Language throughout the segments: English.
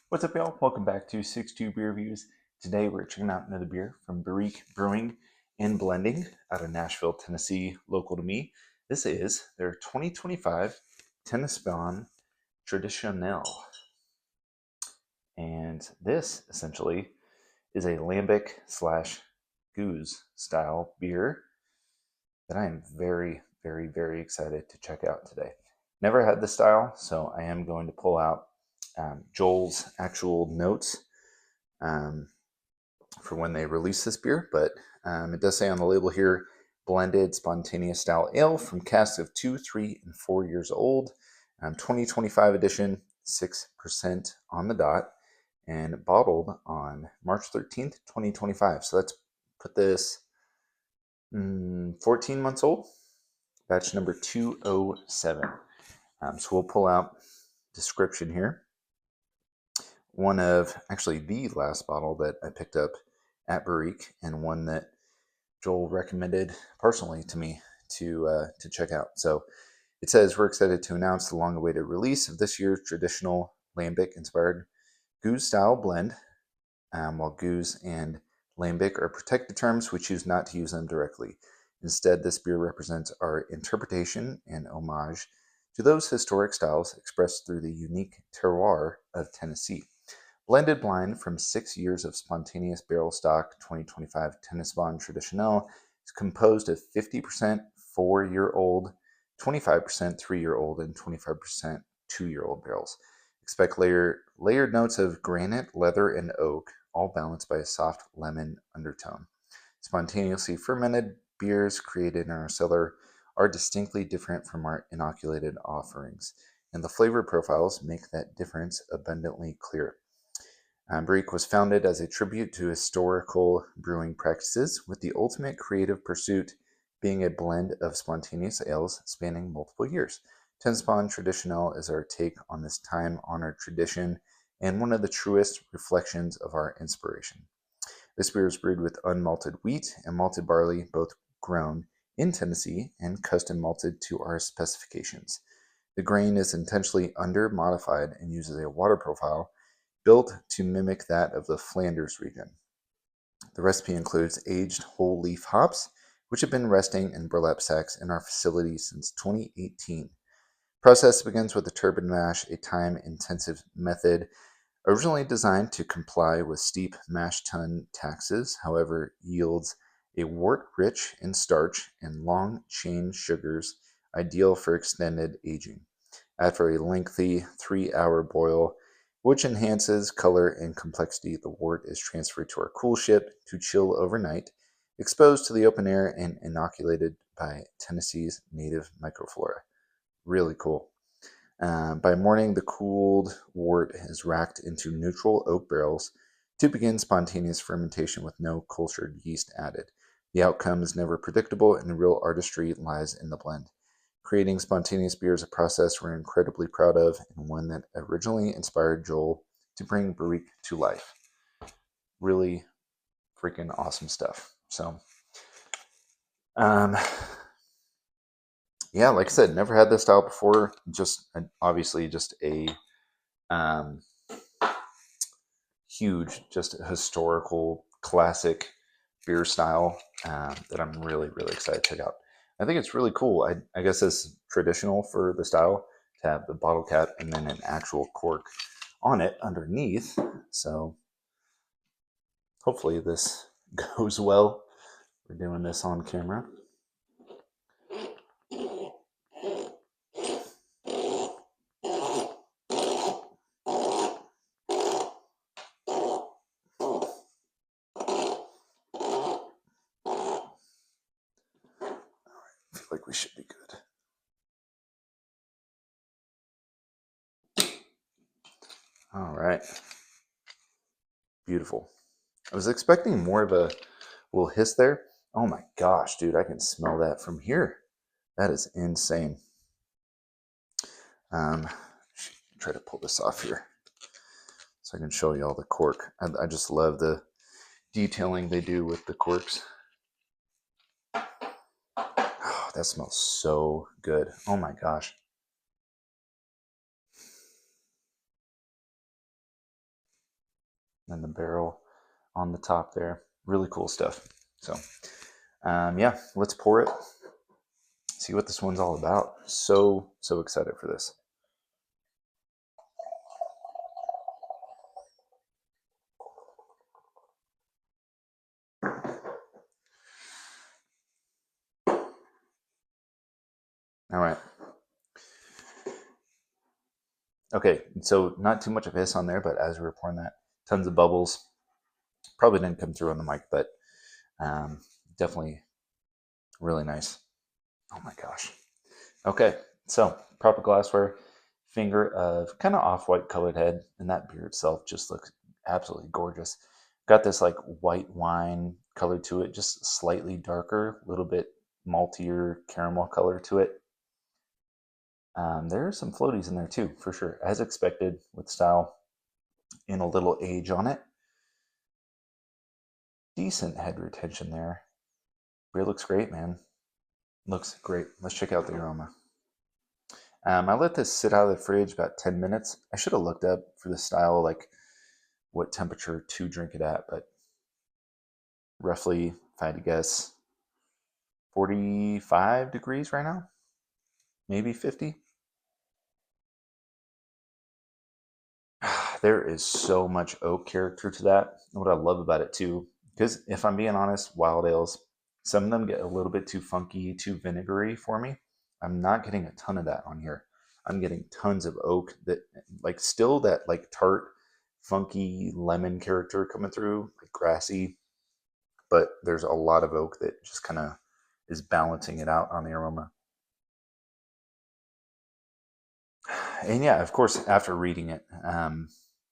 What's up, y'all? Welcome back to 6-2 Beer Reviews. Today we're checking out another beer from Barrique Brewing and Blending out of Nashville, Tennessee, local to me. This is their 2025 TenneSPON Traditionelle. And this essentially is a lambic slash goose style beer that I am very excited to check out today. Never had this style, so I am going to pull out Joel's actual notes um, for when they release this beer, but it does say on the label here, blended spontaneous style ale from casks of 2, 3, and 4 years old. 2025 edition, 6% on the dot, and bottled on March 13th, 2025. So let's put this 14 months old, batch number 207. So we'll pull out description here. One of actually the last bottle that I picked up at Barrique, and one that Joel recommended personally to me to check out. So it says, we're excited to announce the long-awaited release of this year's traditional lambic-inspired goose-style blend. While goose and lambic are protected terms, we choose not to use them directly. Instead, this beer represents our interpretation and homage to those historic styles expressed through the unique terroir of Tennessee. Blended blind from 6 years of spontaneous barrel stock 2025 TenneSPON Traditionelle is composed of 50% 4-year-old, 25% 3-year-old, and 25% 2-year-old barrels. Expect layered notes of granite, leather, and oak, all balanced by a soft lemon undertone. Spontaneously fermented beers created in our cellar are distinctly different from our inoculated offerings, and the flavor profiles make that difference abundantly clear. Barrique was founded as a tribute to historical brewing practices, with the ultimate creative pursuit being a blend of spontaneous ales spanning multiple years. TenneSPON Traditionelle is our take on this time-honored tradition and one of the truest reflections of our inspiration. This beer is brewed with unmalted wheat and malted barley, both grown in Tennessee and custom malted to our specifications. The grain is intentionally under-modified and uses a water profile built to mimic that of the Flanders region. The recipe includes aged whole leaf hops, which have been resting in burlap sacks in our facility since 2018. Process begins with the turbid mash, a time-intensive method originally designed to comply with steep mash tun taxes, however, yields a wort rich in starch and long chain sugars, ideal for extended aging. After a lengthy 3-hour boil, which enhances color and complexity, the wort is transferred to our cool ship to chill overnight, exposed to the open air and inoculated by Tennessee's native microflora. Really cool. By morning, the cooled wort is racked into neutral oak barrels to begin spontaneous fermentation with no cultured yeast added. The outcome is never predictable, and the real artistry lies in the blend. Creating spontaneous beer is a process we're incredibly proud of, and one that originally inspired Joel to bring Barrique to life. Really freaking awesome stuff. So, yeah, like I said, never had this style before. Just obviously just a um, huge, just historical classic beer style that I'm really excited to check out. I think it's really cool. I guess it's traditional for the style to have the bottle cap and then an actual cork on it underneath. So hopefully this goes well. We're doing this on camera. I feel like we should be good. All right. Beautiful. I was expecting more of a little hiss there. Oh my gosh, dude, I can smell that from here. That is insane. Try to pull this off here so I can show you all the cork. I just love the detailing they do with the corks. Oh, that smells so good. Oh my gosh. and the barrel on the top there. Really cool stuff. So yeah, let's pour it, see what this one's all about. So excited for this. All right. Okay, so not too much of hiss on there, but as we were pouring that, tons of bubbles. Probably didn't come through on the mic, but definitely really nice. Oh my gosh. Okay, so proper glassware, finger of kind of off-white colored head, and that beer itself just looks absolutely gorgeous. Got this like white wine color to it, just slightly darker, a little bit maltier caramel color to it. There are some floaties in there too, for sure, as expected with style, and a little age on it. Decent head retention there. Beer looks great, man. Looks great. Let's check out the aroma. I let this sit out of the fridge about 10 minutes. I should have looked up for the style, like what temperature to drink it at, but roughly, if I had to guess, 45 degrees right now, maybe 50. There is so much oak character to that. What I love about it too, because if I'm being honest, wild ales, some of them get a little bit too funky, too vinegary for me. I'm not getting a ton of that on here. I'm getting tons of oak that, like, still that like tart, funky lemon character coming through, like grassy, but there's a lot of oak that just kind of is balancing it out on the aroma. And yeah, of course, after reading it,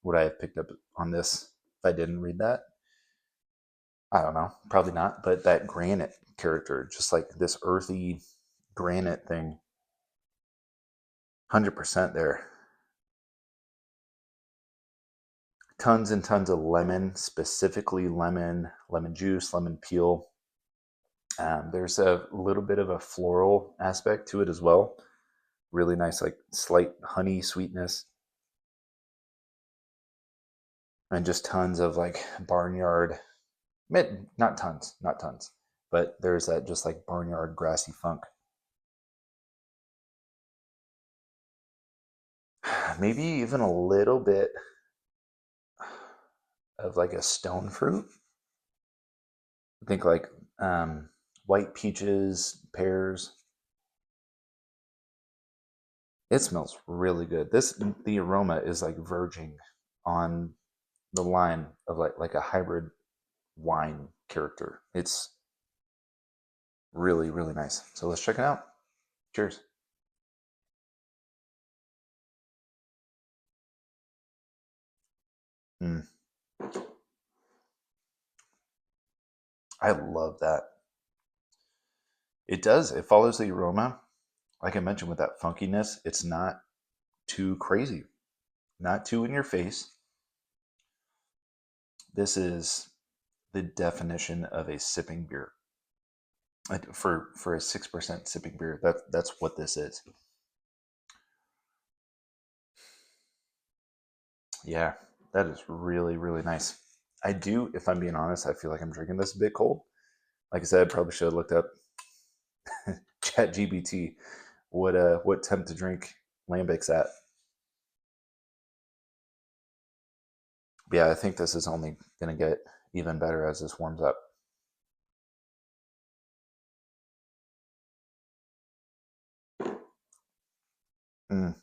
would I have picked up on this if I didn't read that? I don't know, probably not. But that granite character, just like this earthy granite thing, 100% there. Tons and tons of lemon, specifically lemon juice, lemon peel. There's a little bit of a floral aspect to it as well. Really nice, like slight honey sweetness. And just tons of like barnyard, not tons, but there's that just like barnyard grassy funk. Maybe even a little bit of like a stone fruit. I think like white peaches, pears. It smells really good. The aroma is like verging on the line of like a hybrid wine character. It's really, really nice. So let's check it out. Cheers. Mm, I love that. It does. It follows the aroma. Like I mentioned with that funkiness, it's not too crazy, not too in your face. This is the definition of a sipping beer. For a 6% sipping beer, that's what this is. Yeah, that is really, really nice. I do, if I'm being honest, I feel like I'm drinking this a bit cold. Like I said, I probably should have looked up Chat GBT what temp to drink Lambic's at. But yeah, I think this is only gonna get even better as this warms up. Mm.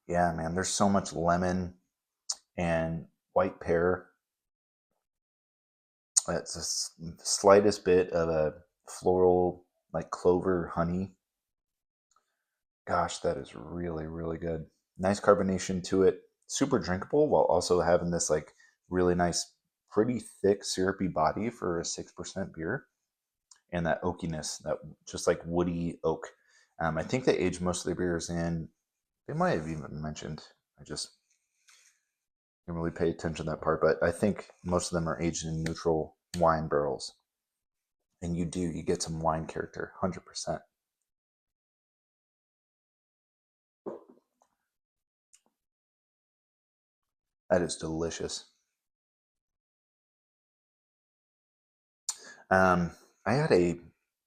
Yeah, man, there's so much lemon and white pear. It's the slightest bit of a floral, like clover honey. Gosh, that is really, really good. Nice carbonation to it. Super drinkable while also having this like really nice, pretty thick syrupy body for a 6% beer. And that oakiness, that just like woody oak. I think they age most of their beers in, they might have even mentioned, I just didn't really pay attention to that part, but I think most of them are aged in neutral wine barrels. And you get some wine character, 100%. That is delicious. I had a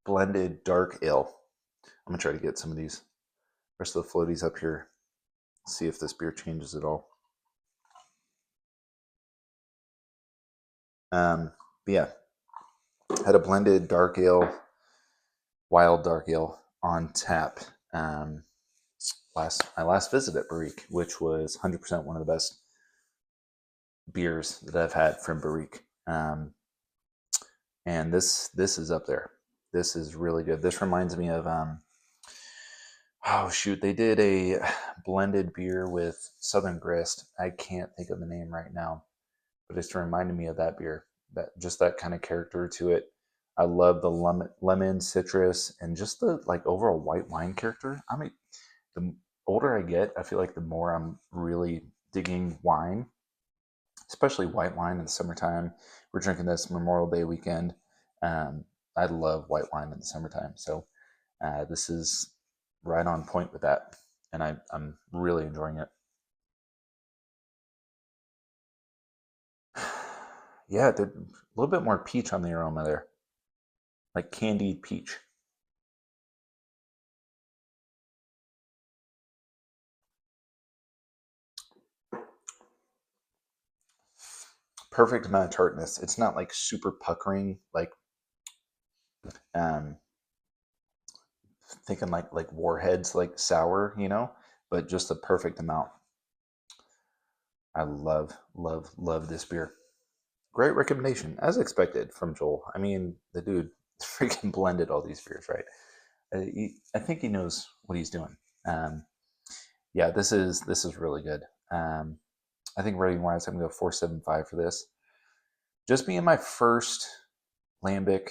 blended dark ale. I'm gonna try to get some of these rest of the floaties up here. See if this beer changes at all. But yeah, had a blended dark ale, wild dark ale on tap. My last visit at Barrique, which was 100% one of the best beers that I've had from Barrique. And this is up there. This is really good. This reminds me of oh shoot, they did a blended beer with Southern Grist. I can't think of the name right now, but it's reminding me of that beer. That just that kind of character to it. I love the lemon, citrus, and just the like overall white wine character. I mean, the older I get, I feel like the more I'm really digging wine, especially white wine in the summertime. We're drinking this Memorial Day weekend. Um, I love white wine in the summertime, so this is right on point with that, and I'm really enjoying it. Yeah, a little bit more peach on the aroma there, like candied peach. Perfect amount of tartness. It's not like super puckering, like um, thinking like warheads, like sour, but just the perfect amount. I love this beer. Great recommendation, as expected from Joel. I mean, the dude freaking blended all these beers, right? I think he knows what he's doing. Um, yeah, this is really good. Um, I think rating wise, I'm gonna go 4.75 for this. Just being my first Lambic,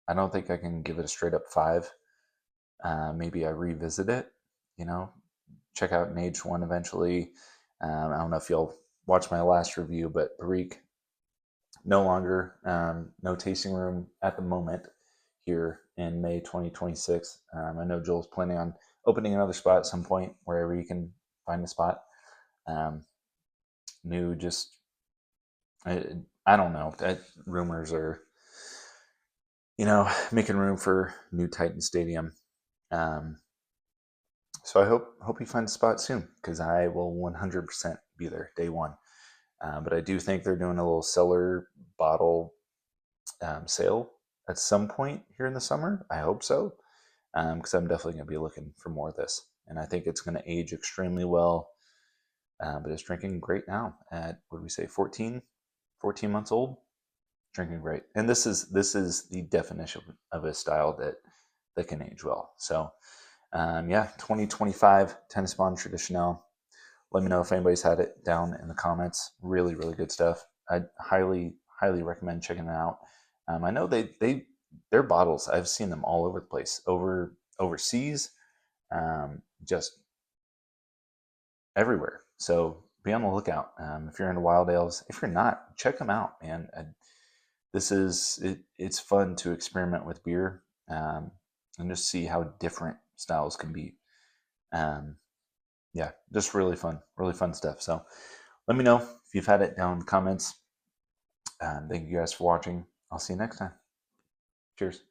I don't think I can give it a straight up 5. Maybe I revisit it, you know, check out an aged one eventually. I don't know if you'll watch my last review, but Barrique no longer, no tasting room at the moment here in May 2026. I know Joel's planning on opening another spot at some point wherever you can find a spot. Um, new, just I, I don't know. That rumors are, making room for new Titan Stadium. Um, so I hope you find a spot soon because I will 100% be there day one. But I do think they're doing a little cellar bottle sale at some point here in the summer. I hope so, because I'm definitely going to be looking for more of this. And I think it's going to age extremely well. But it's drinking great now at, what do we say, 14 months old. Drinking great. And this is the definition of a style that can age well. So yeah, 2025 TenneSPON Traditionelle. Let me know if anybody's had it down in the comments. Really, really good stuff. I highly recommend checking it out. I know their bottles. I've seen them all over the place, overseas, just everywhere. So be on the lookout. If you're into wild ales, if you're not, check them out, man. This is it. It's fun to experiment with beer and just see how different styles can be. Um, yeah, just really fun stuff. So let me know if you've had it down in the comments. Thank you guys for watching. I'll see you next time. Cheers.